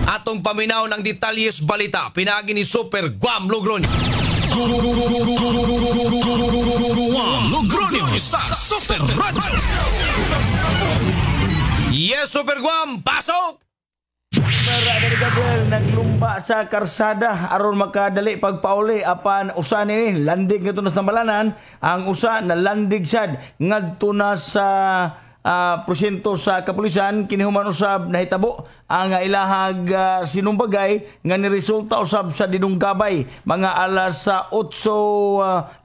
Atong paminaw ng detalyes balita pinagi ni Super Guam Logronyo. Guam Logronyo sa Super Radio. Yes, Super Guam, pasok! Naglumba sa karsada aron makadali pagpauli apan usa ni landig nga tunas nambalanan ang usa na landig sad ngadto na sa porsyento sa kapulisan kinihuman usab nahitabo ang ilahag sinumbagay nga niresulta usab sa dinunggabay mga alas 8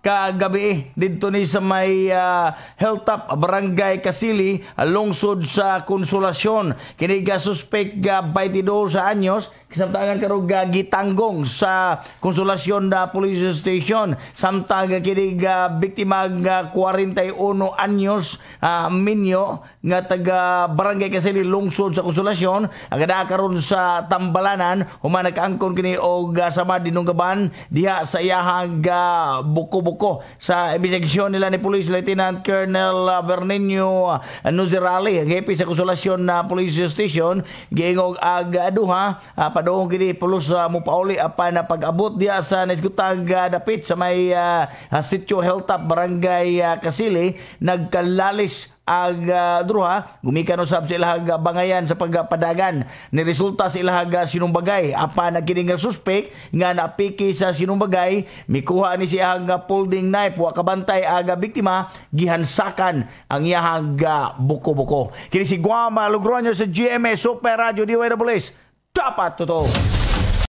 kagabi didto ni sa may Hilltop Barangay Kasili lungsod sa Konsolasyon kini ga suspect ga 22 sa anyos kasamtangan karong gitanggong sa Konsolasyon na Police Station samtang kini ga biktima nga 41 anyos minyo nga taga Barangay Kasili lungsod sa Konsolasyon agada karon sa Tambalanan human nakaangkon kini og sama dinunggaban diha sa iyahang buko-buko sa investigasyon nila ni Police Lieutenant Colonel Bernenio Nuzirali hepe sa Konsolasyon na Police Station giingog aduha padung kini pulos mupauli apan pag-abot diha sa nasgutang dapit sa may sitio Hilltop Barangay Kasili nagkalalis ag druha gumikan usab sa ilahag bangayan sa pagpadagan ni resulta sa ilahag sinumbagay apan nagkining suspect nga napiki sa sinumbagay mikuha ni siyang folding knife wa kabantay aga biktima gihansakan ang iyahang buko-buko kini si Guam Logronyo sa GMA Super Radio DWS dapat totoo.